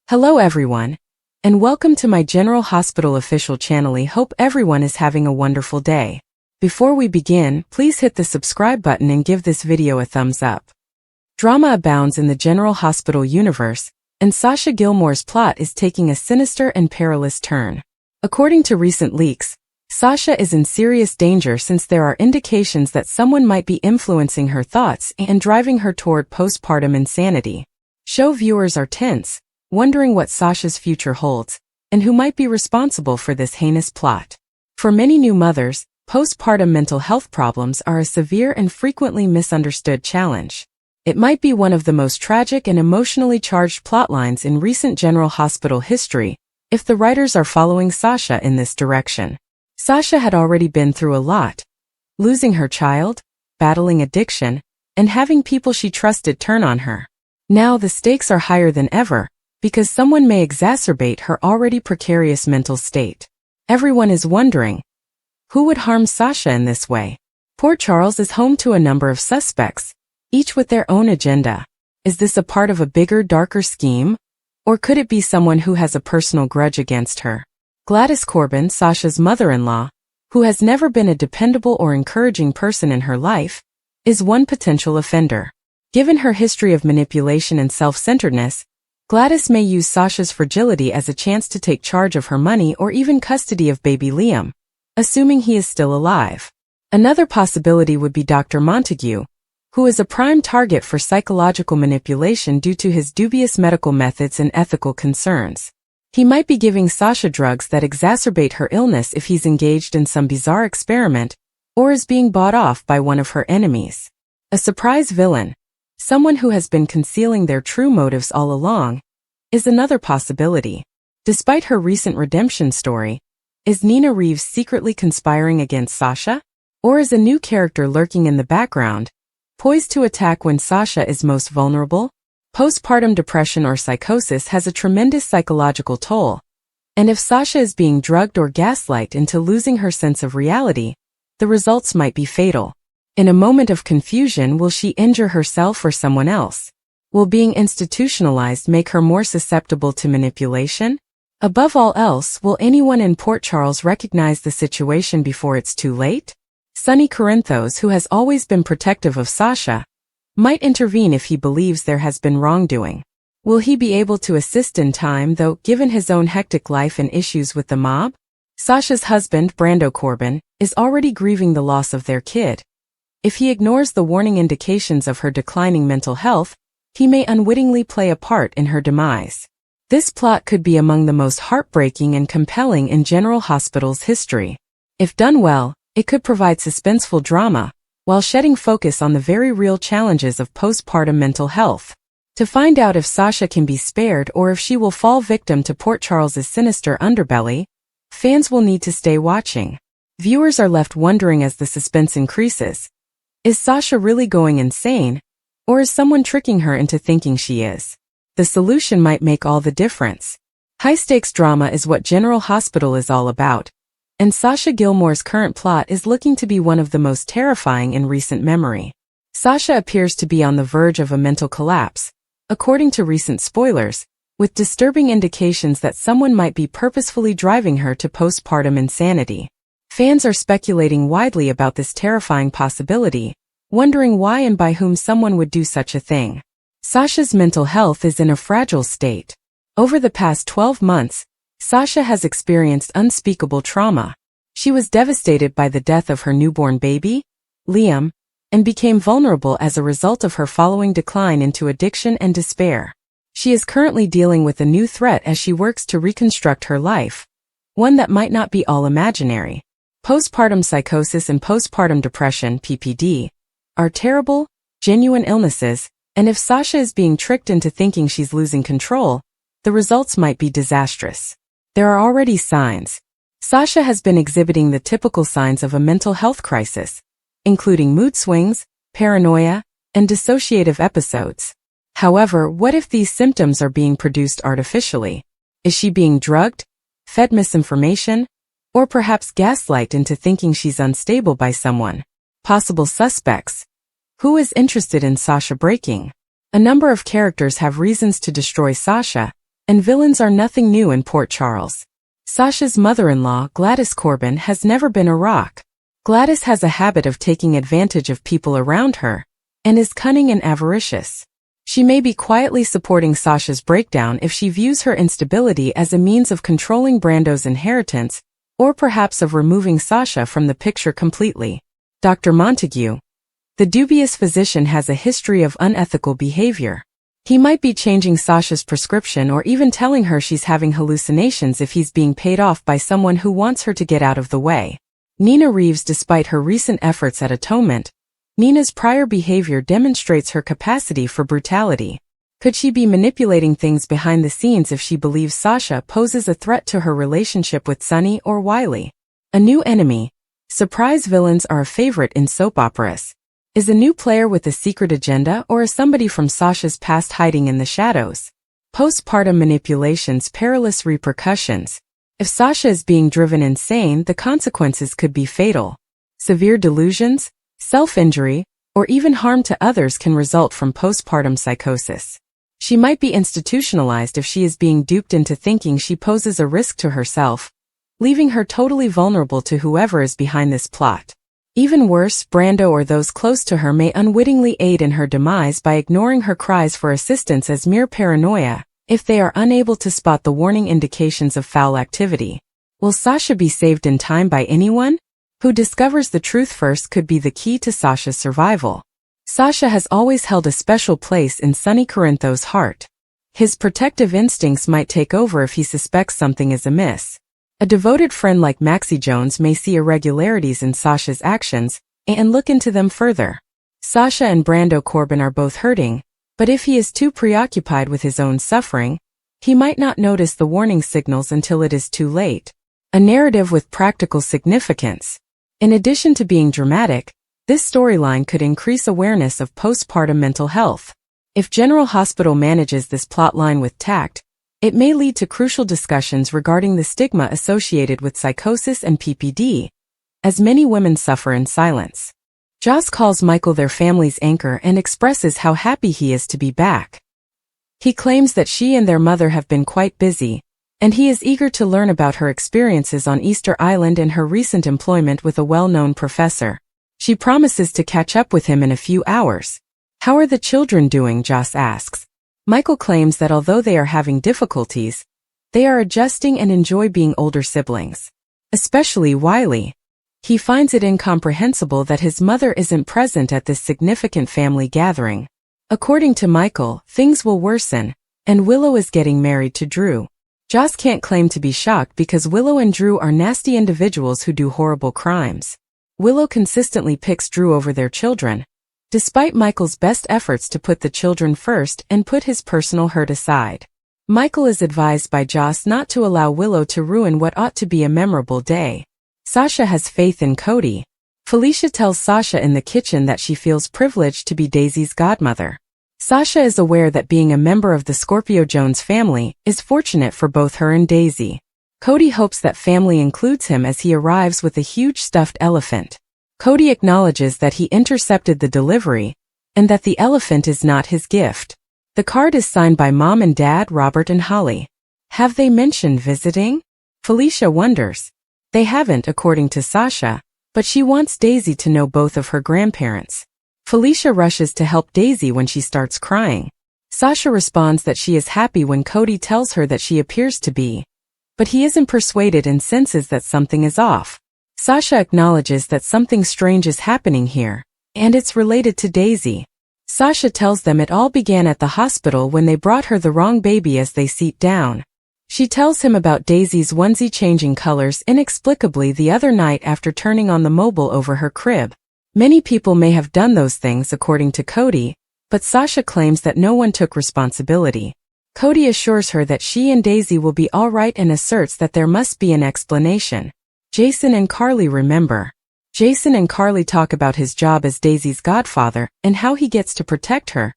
Hello everyone, and welcome to my General Hospital official channel. I hope everyone is having a wonderful day. Before we begin, please hit the subscribe button and give this video a thumbs up. Drama abounds in the General Hospital universe, and Sasha Gilmore's plot is taking a sinister and perilous turn. According to recent leaks, Sasha is in serious danger since there are indications that someone might be influencing her thoughts and driving her toward postpartum insanity. Show viewers are tense, wondering what Sasha's future holds, and who might be responsible for this heinous plot. For many new mothers, postpartum mental health problems are a severe and frequently misunderstood challenge. It might be one of the most tragic and emotionally charged plotlines in recent General Hospital history, if the writers are following Sasha in this direction. Sasha had already been through a lot, losing her child, battling addiction, and having people she trusted turn on her. Now the stakes are higher than ever, because someone may exacerbate her already precarious mental state. Everyone is wondering, who would harm Sasha in this way? Port Charles is home to a number of suspects, each with their own agenda. Is this a part of a bigger, darker scheme? Or could it be someone who has a personal grudge against her? Gladys Corbin, Sasha's mother-in-law, who has never been a dependable or encouraging person in her life, is one potential offender. Given her history of manipulation and self-centeredness, Gladys may use Sasha's fragility as a chance to take charge of her money or even custody of baby Liam, assuming he is still alive. Another possibility would be Dr. Montague, who is a prime target for psychological manipulation due to his dubious medical methods and ethical concerns. He might be giving Sasha drugs that exacerbate her illness if he's engaged in some bizarre experiment or is being bought off by one of her enemies. A surprise villain, someone who has been concealing their true motives all along, is another possibility. Despite her recent redemption story, is Nina Reeves secretly conspiring against Sasha? Or is a new character lurking in the background, poised to attack when Sasha is most vulnerable? Postpartum depression or psychosis has a tremendous psychological toll, and if Sasha is being drugged or gaslighted into losing her sense of reality, the results might be fatal. In a moment of confusion, will she injure herself or someone else? Will being institutionalized make her more susceptible to manipulation? Above all else, will anyone in Port Charles recognize the situation before it's too late? Sonny Corinthos, who has always been protective of Sasha, might intervene if he believes there has been wrongdoing. Will he be able to assist in time, though, given his own hectic life and issues with the mob? Sasha's husband, Brando Corbin, is already grieving the loss of their kid. If he ignores the warning indications of her declining mental health, he may unwittingly play a part in her demise. This plot could be among the most heartbreaking and compelling in General Hospital's history. If done well, it could provide suspenseful drama, while shedding focus on the very real challenges of postpartum mental health. To find out if Sasha can be spared or if she will fall victim to Port Charles's sinister underbelly, fans will need to stay watching. Viewers are left wondering as the suspense increases. Is Sasha really going insane, or is someone tricking her into thinking she is? The solution might make all the difference. High-stakes drama is what General Hospital is all about, and Sasha Gilmore's current plot is looking to be one of the most terrifying in recent memory. Sasha appears to be on the verge of a mental collapse, according to recent spoilers, with disturbing indications that someone might be purposefully driving her to postpartum insanity. Fans are speculating widely about this terrifying possibility, wondering why and by whom someone would do such a thing. Sasha's mental health is in a fragile state. Over the past 12 months, Sasha has experienced unspeakable trauma. She was devastated by the death of her newborn baby, Liam, and became vulnerable as a result of her following decline into addiction and despair. She is currently dealing with a new threat as she works to reconstruct her life, one that might not be all imaginary. Postpartum psychosis and postpartum depression, PPD, are terrible, genuine illnesses, and if Sasha is being tricked into thinking she's losing control, the results might be disastrous. There are already signs. Sasha has been exhibiting the typical signs of a mental health crisis, including mood swings, paranoia, and dissociative episodes. However, what if these symptoms are being produced artificially? Is she being drugged, fed misinformation, or perhaps gaslighted into thinking she's unstable by someone? Possible suspects. Who is interested in Sasha breaking? A number of characters have reasons to destroy Sasha, And villains are nothing new in Port Charles. Sasha's mother-in-law, Gladys Corbin, has never been a rock. Gladys has a habit of taking advantage of people around her, and is cunning and avaricious. She may be quietly supporting Sasha's breakdown if she views her instability as a means of controlling Brando's inheritance, or perhaps of removing Sasha from the picture completely. Dr. Montague, the dubious physician, has a history of unethical behavior. He might be changing Sasha's prescription or even telling her she's having hallucinations if he's being paid off by someone who wants her to get out of the way. Nina Reeves, despite her recent efforts at atonement, Nina's prior behavior demonstrates her capacity for brutality. Could she be manipulating things behind the scenes if she believes Sasha poses a threat to her relationship with Sonny or Wiley? A new enemy. Surprise villains are a favorite in soap operas. Is a new player with a secret agenda, or is somebody from Sasha's past hiding in the shadows? Postpartum manipulations, perilous repercussions. If Sasha is being driven insane, the consequences could be fatal. Severe delusions, self-injury, or even harm to others can result from postpartum psychosis. She might be institutionalized if she is being duped into thinking she poses a risk to herself, leaving her totally vulnerable to whoever is behind this plot. Even worse, Brando or those close to her may unwittingly aid in her demise by ignoring her cries for assistance as mere paranoia, if they are unable to spot the warning indications of foul activity. Will Sasha be saved in time by anyone? Who discovers the truth first could be the key to Sasha's survival. Sasha has always held a special place in Sonny Corinthos' heart. His protective instincts might take over if he suspects something is amiss. A devoted friend like Maxie Jones may see irregularities in Sasha's actions and look into them further. Sasha and Brando Corbin are both hurting, but if he is too preoccupied with his own suffering, he might not notice the warning signals until it is too late. A narrative with practical significance. In addition to being dramatic, this storyline could increase awareness of postpartum mental health. If General Hospital manages this plotline with tact, it may lead to crucial discussions regarding the stigma associated with psychosis and PPD, as many women suffer in silence. Joss calls Michael their family's anchor and expresses how happy he is to be back. He claims that she and their mother have been quite busy, and he is eager to learn about her experiences on Easter Island and her recent employment with a well-known professor. She promises to catch up with him in a few hours. How are the children doing? Joss asks. Michael claims that although they are having difficulties, they are adjusting and enjoy being older siblings. Especially Wiley. He finds it incomprehensible that his mother isn't present at this significant family gathering. According to Michael, things will worsen, and Willow is getting married to Drew. Joss can't claim to be shocked because Willow and Drew are nasty individuals who do horrible crimes. Willow consistently picks Drew over their children, despite Michael's best efforts to put the children first and put his personal hurt aside. Michael is advised by Joss not to allow Willow to ruin what ought to be a memorable day. Sasha has faith in Cody. Felicia tells Sasha in the kitchen that she feels privileged to be Daisy's godmother. Sasha is aware that being a member of the Scorpio Jones family is fortunate for both her and Daisy. Cody hopes that family includes him as he arrives with a huge stuffed elephant. Cody acknowledges that he intercepted the delivery, and that the elephant is not his gift. The card is signed by Mom and Dad, Robert and Holly. Have they mentioned visiting? Felicia wonders. They haven't, according to Sasha, but she wants Daisy to know both of her grandparents. Felicia rushes to help Daisy when she starts crying. Sasha responds that she is happy when Cody tells her that she appears to be, but he isn't persuaded and senses that something is off. Sasha acknowledges that something strange is happening here, and it's related to Daisy. Sasha tells them it all began at the hospital when they brought her the wrong baby as they sit down. She tells him about Daisy's onesie changing colors inexplicably the other night after turning on the mobile over her crib. Many people may have done those things according to Cody, but Sasha claims that no one took responsibility. Cody assures her that she and Daisy will be all right and asserts that there must be an explanation. Jason and Carly remember. Jason and Carly talk about his job as Daisy's godfather and how he gets to protect her,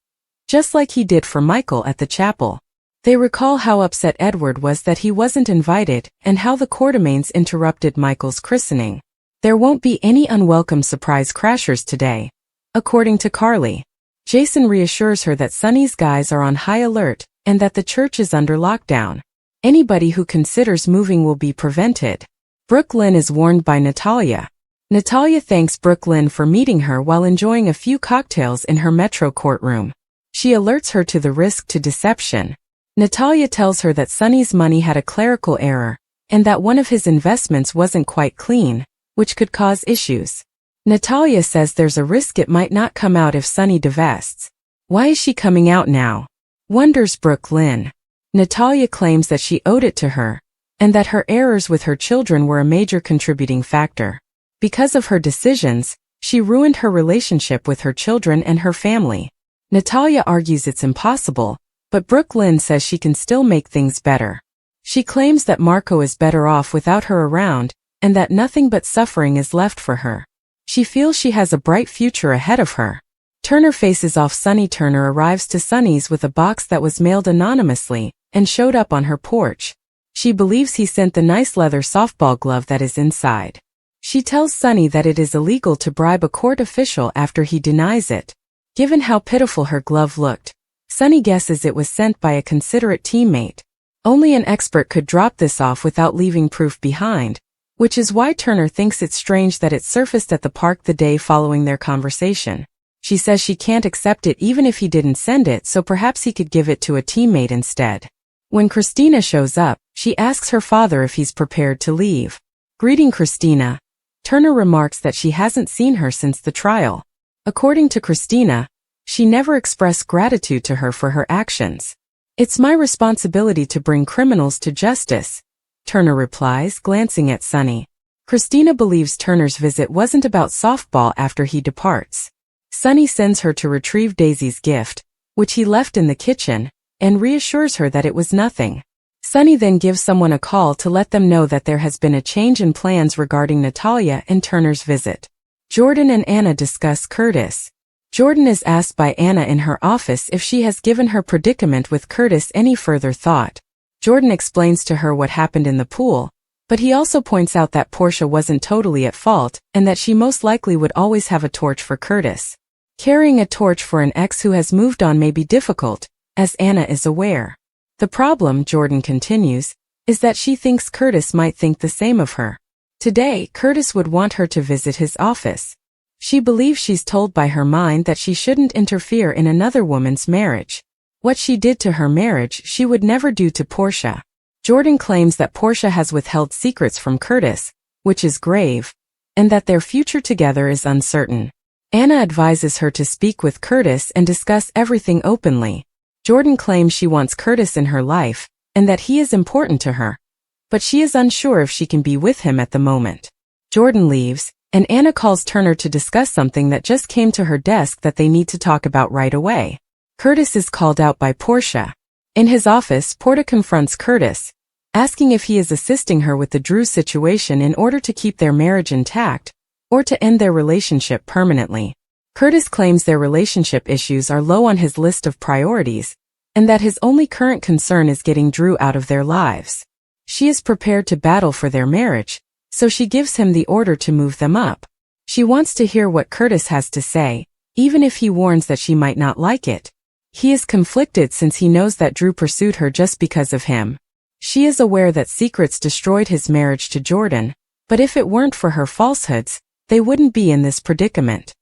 just like he did for Michael at the chapel. They recall how upset Edward was that he wasn't invited and how the Quartermaines interrupted Michael's christening. There won't be any unwelcome surprise crashers today, according to Carly. Jason reassures her that Sonny's guys are on high alert and that the church is under lockdown. Anybody who considers moving will be prevented. Brooklyn is warned by Natalia. Natalia thanks Brooklyn for meeting her while enjoying a few cocktails in her metro courtroom. She alerts her to the risk to deception. Natalia tells her that Sonny's money had a clerical error, and that one of his investments wasn't quite clean, which could cause issues. Natalia says there's a risk it might not come out if Sonny divests. Why is she coming out now? Wonders Brooklyn. Natalia claims that she owed it to her, and that her errors with her children were a major contributing factor. Because of her decisions, she ruined her relationship with her children and her family. Natalia argues it's impossible, but Brooklyn says she can still make things better. She claims that Marco is better off without her around, and that nothing but suffering is left for her. She feels she has a bright future ahead of her. Turner faces off Sonny. Turner arrives to Sonny's with a box that was mailed anonymously, and showed up on her porch. She believes he sent the nice leather softball glove that is inside. She tells Sonny that it is illegal to bribe a court official after he denies it. Given how pitiful her glove looked, Sonny guesses it was sent by a considerate teammate. Only an expert could drop this off without leaving proof behind, which is why Turner thinks it's strange that it surfaced at the park the day following their conversation. She says she can't accept it even if he didn't send it, so perhaps he could give it to a teammate instead. When Christina shows up, she asks her father if he's prepared to leave. Greeting Christina, Turner remarks that she hasn't seen her since the trial. According to Christina, she never expressed gratitude to her for her actions. "It's my responsibility to bring criminals to justice," Turner replies, glancing at Sonny. Christina believes Turner's visit wasn't about softball after he departs. Sonny sends her to retrieve Daisy's gift, which he left in the kitchen, and reassures her that it was nothing. Sonny then gives someone a call to let them know that there has been a change in plans regarding Natalia and Turner's visit. Jordan and Anna discuss Curtis. Jordan is asked by Anna in her office if she has given her predicament with Curtis any further thought. Jordan explains to her what happened in the pool, but he also points out that Portia wasn't totally at fault and that she most likely would always have a torch for Curtis. Carrying a torch for an ex who has moved on may be difficult, as Anna is aware. The problem, Jordan continues, is that she thinks Curtis might think the same of her. Today, Curtis would want her to visit his office. She believes she's told by her mind that she shouldn't interfere in another woman's marriage. What she did to her marriage, she would never do to Portia. Jordan claims that Portia has withheld secrets from Curtis, which is grave, and that their future together is uncertain. Anna advises her to speak with Curtis and discuss everything openly. Jordan claims she wants Curtis in her life, and that he is important to her, but she is unsure if she can be with him at the moment. Jordan leaves, and Anna calls Turner to discuss something that just came to her desk that they need to talk about right away. Curtis is called out by Portia. In his office, Portia confronts Curtis, asking if he is assisting her with the Drew situation in order to keep their marriage intact, or to end their relationship permanently. Curtis claims their relationship issues are low on his list of priorities, and that his only current concern is getting Drew out of their lives. She is prepared to battle for their marriage, so she gives him the order to move them up. She wants to hear what Curtis has to say, even if he warns that she might not like it. He is conflicted since he knows that Drew pursued her just because of him. She is aware that secrets destroyed his marriage to Jordan, but if it weren't for her falsehoods, they wouldn't be in this predicament.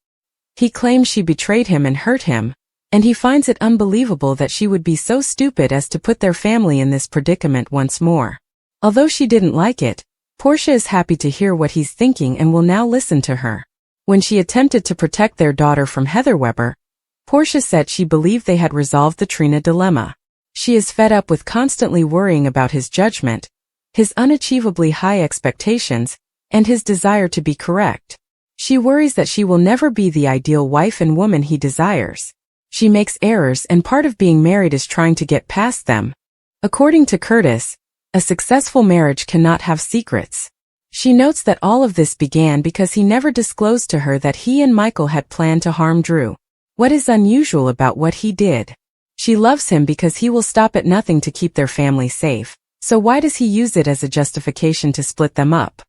He claims she betrayed him and hurt him, and he finds it unbelievable that she would be so stupid as to put their family in this predicament once more. Although she didn't like it, Portia is happy to hear what he's thinking and will now listen to her. When she attempted to protect their daughter from Heather Weber, Portia said she believed they had resolved the Trina dilemma. She is fed up with constantly worrying about his judgment, his unachievably high expectations, and his desire to be correct. She worries that she will never be the ideal wife and woman he desires. She makes errors, and part of being married is trying to get past them. According to Curtis, a successful marriage cannot have secrets. She notes that all of this began because he never disclosed to her that he and Michael had planned to harm Drew. What is unusual about what he did? She loves him because he will stop at nothing to keep their family safe, so why does he use it as a justification to split them up?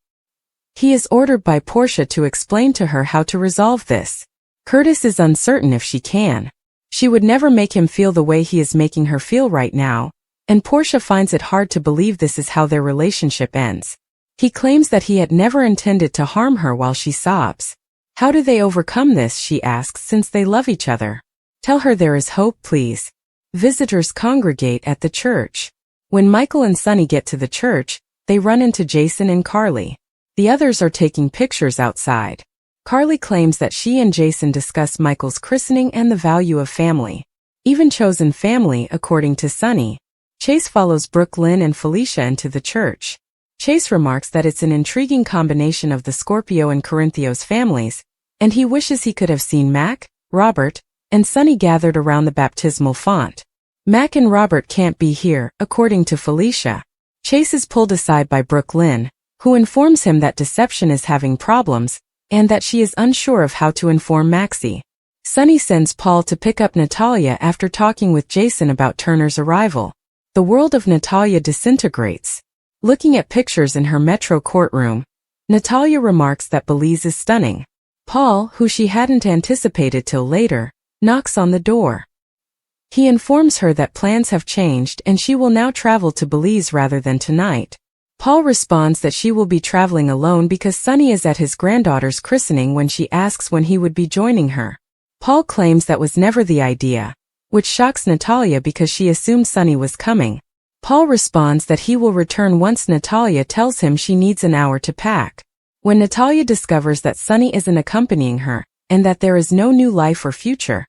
He is ordered by Portia to explain to her how to resolve this. Curtis is uncertain if she can. She would never make him feel the way he is making her feel right now, and Portia finds it hard to believe this is how their relationship ends. He claims that he had never intended to harm her while she sobs. How do they overcome this, she asks, since they love each other? Tell her there is hope, please. Visitors congregate at the church. When Michael and Sunny get to the church, they run into Jason and Carly. The others are taking pictures outside. Carly claims that she and Jason discuss Michael's christening and the value of family. Even chosen family, according to Sunny. Chase follows Brooke, Lynn, and Felicia into the church. Chase remarks that it's an intriguing combination of the Scorpio and Corinthio's families, and he wishes he could have seen Mac, Robert, and Sunny gathered around the baptismal font. Mac and Robert can't be here, according to Felicia. Chase is pulled aside by Brooke Lynn, who informs him that Deception is having problems, and that she is unsure of how to inform Maxie. Sunny sends Paul to pick up Natalia after talking with Jason about Turner's arrival. The world of Natalia disintegrates. Looking at pictures in her metro courtroom, Natalia remarks that Belize is stunning. Paul, who she hadn't anticipated till later, knocks on the door. He informs her that plans have changed and she will now travel to Belize rather than tonight. Paul responds that she will be traveling alone because Sunny is at his granddaughter's christening when she asks when he would be joining her. Paul claims that was never the idea, which shocks Natalia because she assumed Sunny was coming. Paul responds that he will return once Natalia tells him she needs an hour to pack. When Natalia discovers that Sunny isn't accompanying her, and that there is no new life or future,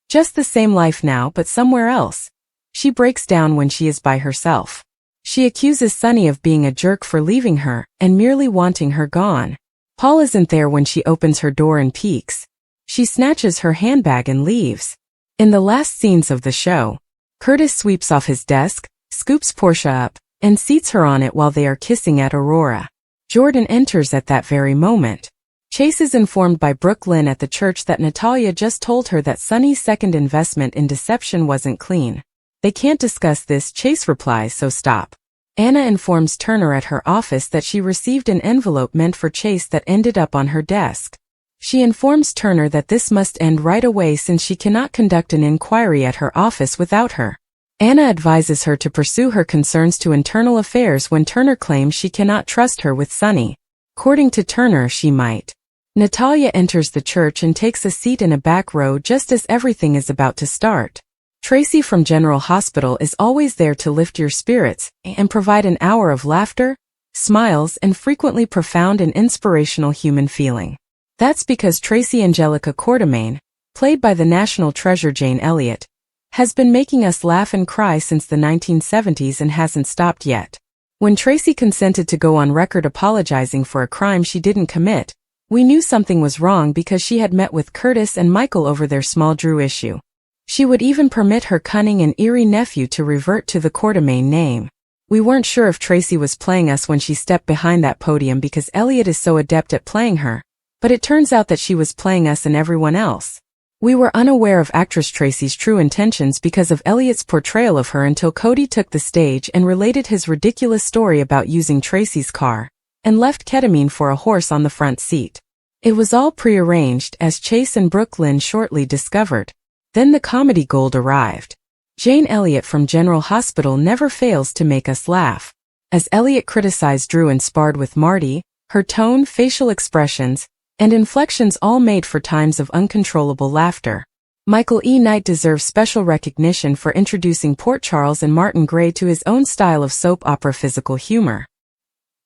just the same life now but somewhere else, she breaks down when she is by herself. She accuses Sunny of being a jerk for leaving her and merely wanting her gone. Paul isn't there when she opens her door and peeks. She snatches her handbag and leaves. In the last scenes of the show, Curtis sweeps off his desk, scoops Portia up, and seats her on it while they are kissing at Aurora. Jordan enters at that very moment. Chase is informed by Brooke Lynn at the church that Natalia just told her that Sunny's second investment in Deception wasn't clean. They can't discuss this, Chase replies, so stop. Anna informs Turner at her office that she received an envelope meant for Chase that ended up on her desk. She informs Turner that this must end right away since she cannot conduct an inquiry at her office without her. Anna advises her to pursue her concerns to internal affairs when Turner claims she cannot trust her with Sunny. According to Turner, she might. Natalia enters the church and takes a seat in a back row just as everything is about to start. Tracy from General Hospital is always there to lift your spirits and provide an hour of laughter, smiles, and frequently profound and inspirational human feeling. That's because Tracy Angelica Quartermain, played by the national treasure Jane Elliott, has been making us laugh and cry since the 1970s and hasn't stopped yet. When Tracy consented to go on record apologizing for a crime she didn't commit, we knew something was wrong because she had met with Curtis and Michael over their small Drew issue. She would even permit her cunning and eerie nephew to revert to the Quartermain name. We weren't sure if Tracy was playing us when she stepped behind that podium because Elliott is so adept at playing her, but it turns out that she was playing us and everyone else. We were unaware of actress Tracy's true intentions because of Elliott's portrayal of her until Cody took the stage and related his ridiculous story about using Tracy's car, and left ketamine for a horse on the front seat. It was all prearranged, as Chase and Brooke Lynn shortly discovered. Then the comedy gold arrived. Jane Elliott from General Hospital never fails to make us laugh. As Elliott criticized Drew and sparred with Marty, her tone, facial expressions, and inflections all made for times of uncontrollable laughter. Michael E. Knight deserves special recognition for introducing Port Charles and Martin Gray to his own style of soap opera physical humor.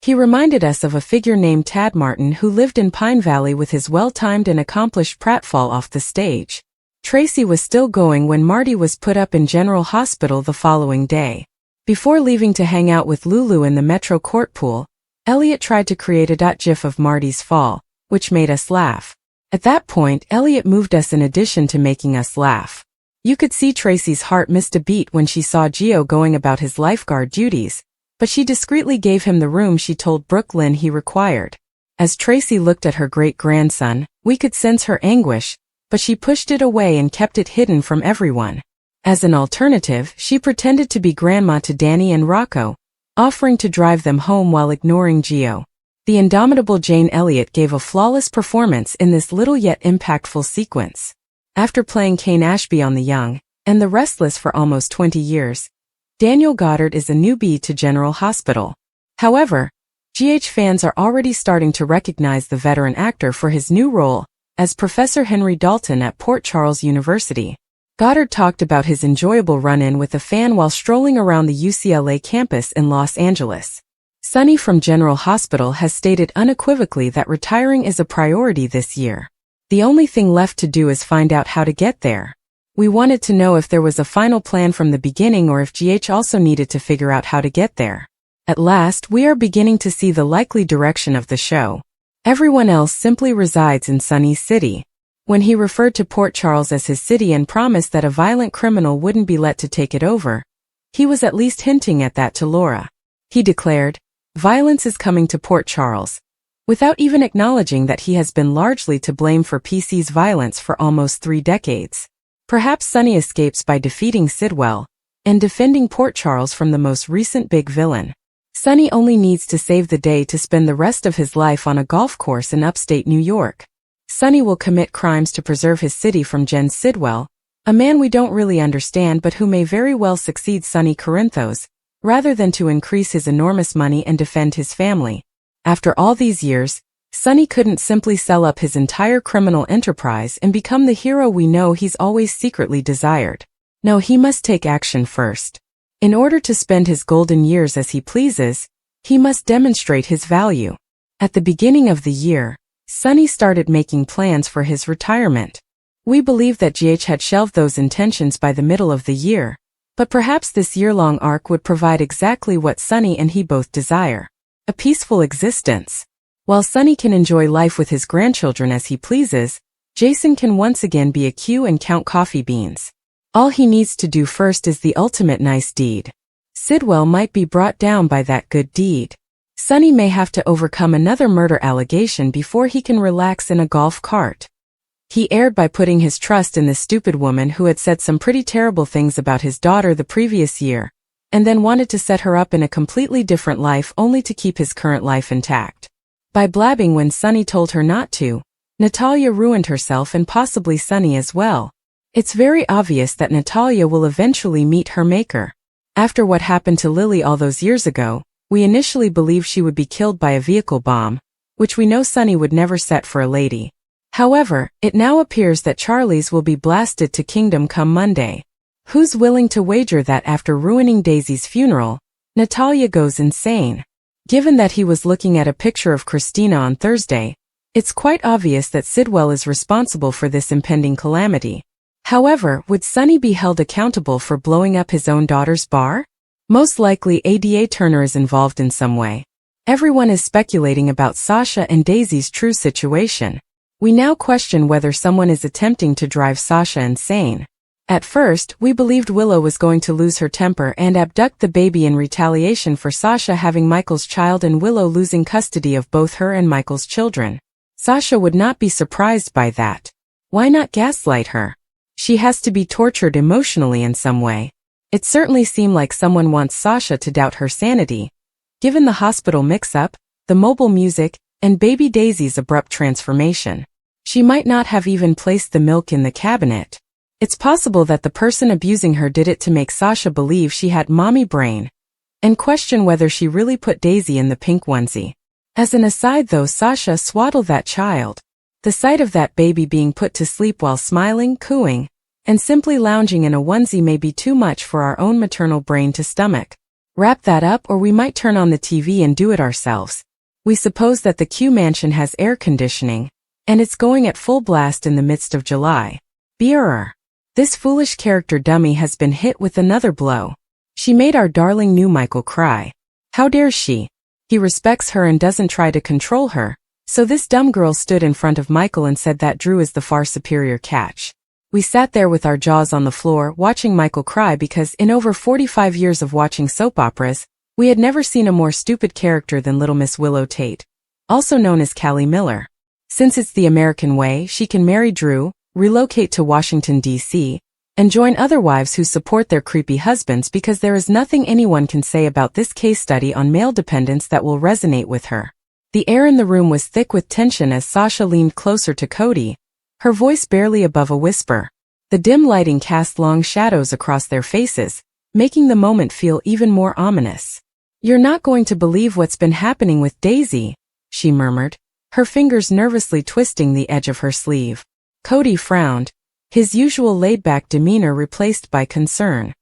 He reminded us of a figure named Tad Martin who lived in Pine Valley with his well-timed and accomplished pratfall off the stage. Tracy was still going when Marty was put up in General Hospital the following day. Before leaving to hang out with Lulu in the Metro Court pool, Elliott tried to create a GIF of Marty's fall, which made us laugh. At that point, Elliott moved us in addition to making us laugh. You could see Tracy's heart missed a beat when she saw Gio going about his lifeguard duties, but she discreetly gave him the room she told Brooke Lynn he required. As Tracy looked at her great-grandson, we could sense her anguish, but she pushed it away and kept it hidden from everyone. As an alternative, she pretended to be grandma to Danny and Rocco, offering to drive them home while ignoring Gio. The indomitable Jane Elliott gave a flawless performance in this little yet impactful sequence. After playing Kane Ashby on The Young and The Restless for almost 20 years, Daniel Goddard is a newbie to General Hospital. However, GH fans are already starting to recognize the veteran actor for his new role as Professor Henry Dalton at Port Charles University. Goddard talked about his enjoyable run-in with a fan while strolling around the UCLA campus in Los Angeles. Sonny from General Hospital has stated unequivocally that retiring is a priority this year. The only thing left to do is find out how to get there. We wanted to know if there was a final plan from the beginning or if GH also needed to figure out how to get there. At last, we are beginning to see the likely direction of the show. Everyone else simply resides in Sonny's city. When he referred to Port Charles as his city and promised that a violent criminal wouldn't be let to take it over, he was at least hinting at that to Laura. He declared, "Violence is coming to Port Charles," without even acknowledging that he has been largely to blame for PC's violence for almost 3 decades. Perhaps Sonny escapes by defeating Sidwell and defending Port Charles from the most recent big villain. Sonny only needs to save the day to spend the rest of his life on a golf course in upstate New York. Sonny will commit crimes to preserve his city from Jen Sidwell, a man we don't really understand but who may very well succeed Sonny Corinthos, rather than to increase his enormous money and defend his family. After all these years, Sonny couldn't simply sell up his entire criminal enterprise and become the hero we know he's always secretly desired. No, he must take action first. In order to spend his golden years as he pleases, he must demonstrate his value. At the beginning of the year, Sonny started making plans for his retirement. We believe that GH had shelved those intentions by the middle of the year, but perhaps this year-long arc would provide exactly what Sonny and he both desire: a peaceful existence. While Sonny can enjoy life with his grandchildren as he pleases, Jason can once again be a Q and count coffee beans. All he needs to do first is the ultimate nice deed. Sidwell might be brought down by that good deed. Sonny may have to overcome another murder allegation before he can relax in a golf cart. He erred by putting his trust in this stupid woman who had said some pretty terrible things about his daughter the previous year, and then wanted to set her up in a completely different life only to keep his current life intact. By blabbing when Sonny told her not to, Natalia ruined herself and possibly Sonny as well. It's very obvious that Natalia will eventually meet her maker. After what happened to Lily all those years ago, we initially believed she would be killed by a vehicle bomb, which we know Sonny would never set for a lady. However, it now appears that Charlie's will be blasted to kingdom come Monday. Who's willing to wager that after ruining Daisy's funeral, Natalia goes insane? Given that he was looking at a picture of Christina on Thursday, it's quite obvious that Sidwell is responsible for this impending calamity. However, would Sonny be held accountable for blowing up his own daughter's bar? Most likely Ada Turner is involved in some way. Everyone is speculating about Sasha and Daisy's true situation. We now question whether someone is attempting to drive Sasha insane. At first, we believed Willow was going to lose her temper and abduct the baby in retaliation for Sasha having Michael's child and Willow losing custody of both her and Michael's children. Sasha would not be surprised by that. Why not gaslight her? She has to be tortured emotionally in some way. It certainly seemed like someone wants Sasha to doubt her sanity, given the hospital mix-up, the mobile music, and baby Daisy's abrupt transformation. She might not have even placed the milk in the cabinet. It's possible that the person abusing her did it to make Sasha believe she had mommy brain, and question whether she really put Daisy in the pink onesie. As an aside though, Sasha swaddled that child. The sight of that baby being put to sleep while smiling, cooing, and simply lounging in a onesie may be too much for our own maternal brain to stomach. Wrap that up or we might turn on the TV and do it ourselves. We suppose that the Q mansion has air conditioning, and it's going at full blast in the midst of July. Beerer. This foolish character dummy has been hit with another blow. She made our darling new Michael cry. How dare she? He respects her and doesn't try to control her. So this dumb girl stood in front of Michael and said that Drew is the far superior catch. We sat there with our jaws on the floor watching Michael cry because in over 45 years of watching soap operas, we had never seen a more stupid character than Little Miss Willow Tate, also known as Callie Miller. Since it's the American way, she can marry Drew, relocate to Washington, D.C., and join other wives who support their creepy husbands because there is nothing anyone can say about this case study on male dependence that will resonate with her. The air in the room was thick with tension as Sasha leaned closer to Cody, her voice barely above a whisper. The dim lighting cast long shadows across their faces, making the moment feel even more ominous. "You're not going to believe what's been happening with Daisy," she murmured, her fingers nervously twisting the edge of her sleeve. Cody frowned, his usual laid-back demeanor replaced by concern.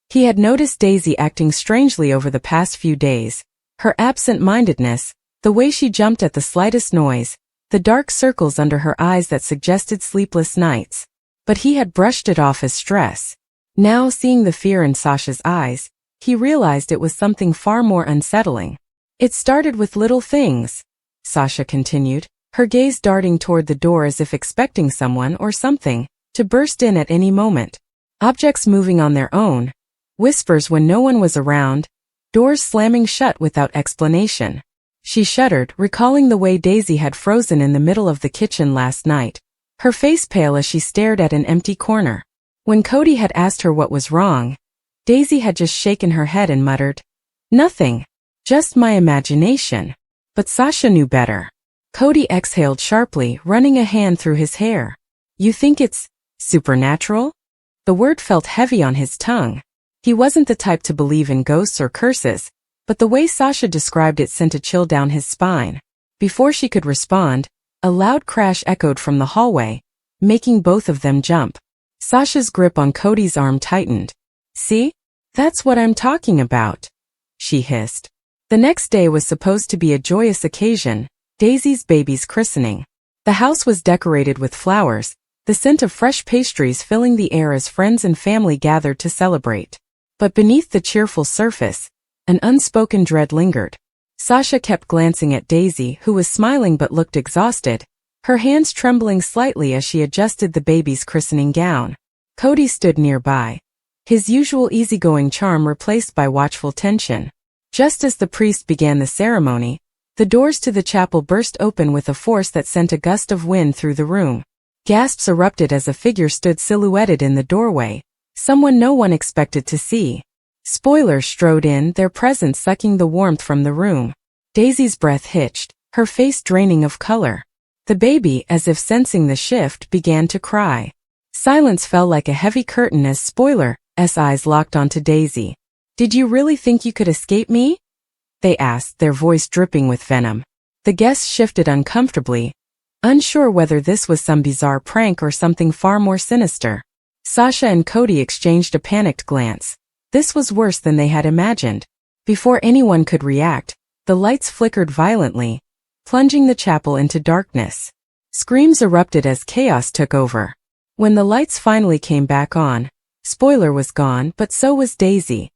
He had noticed Daisy acting strangely over the past few days, her absent-mindedness, the way she jumped at the slightest noise, the dark circles under her eyes that suggested sleepless nights. But he had brushed it off as stress. Now, seeing the fear in Sasha's eyes, he realized it was something far more unsettling. "It started with little things," Sasha continued, her gaze darting toward the door as if expecting someone or something to burst in at any moment. Objects moving on their own, whispers when no one was around, doors slamming shut without explanation. She shuddered, recalling the way Daisy had frozen in the middle of the kitchen last night, her face pale as she stared at an empty corner. When Cody had asked her what was wrong, Daisy had just shaken her head and muttered, "Nothing. Just my imagination." But Sasha knew better. Cody exhaled sharply, running a hand through his hair. "You think it's supernatural?" The word felt heavy on his tongue. He wasn't the type to believe in ghosts or curses, but the way Sasha described it sent a chill down his spine. Before she could respond, a loud crash echoed from the hallway, making both of them jump. Sasha's grip on Cody's arm tightened. "See? That's what I'm talking about," she hissed. The next day was supposed to be a joyous occasion, Daisy's baby's christening. The house was decorated with flowers, the scent of fresh pastries filling the air as friends and family gathered to celebrate. But beneath the cheerful surface, an unspoken dread lingered. Sasha kept glancing at Daisy, who was smiling but looked exhausted, her hands trembling slightly as she adjusted the baby's christening gown. Cody stood nearby, his usual easygoing charm replaced by watchful tension. Just as the priest began the ceremony, the doors to the chapel burst open with a force that sent a gust of wind through the room. Gasps erupted as a figure stood silhouetted in the doorway, someone no one expected to see. Spoilers strode in, their presence sucking the warmth from the room. Daisy's breath hitched, her face draining of color. The baby, as if sensing the shift, began to cry. Silence fell like a heavy curtain as Spoiler's eyes locked onto Daisy. "Did you really think you could escape me?" they asked, their voice dripping with venom. The guests shifted uncomfortably, unsure whether this was some bizarre prank or something far more sinister. Sasha and Cody exchanged a panicked glance. This was worse than they had imagined. Before anyone could react, the lights flickered violently, plunging the chapel into darkness. Screams erupted as chaos took over. When the lights finally came back on, Spoiler was gone, but so was Daisy,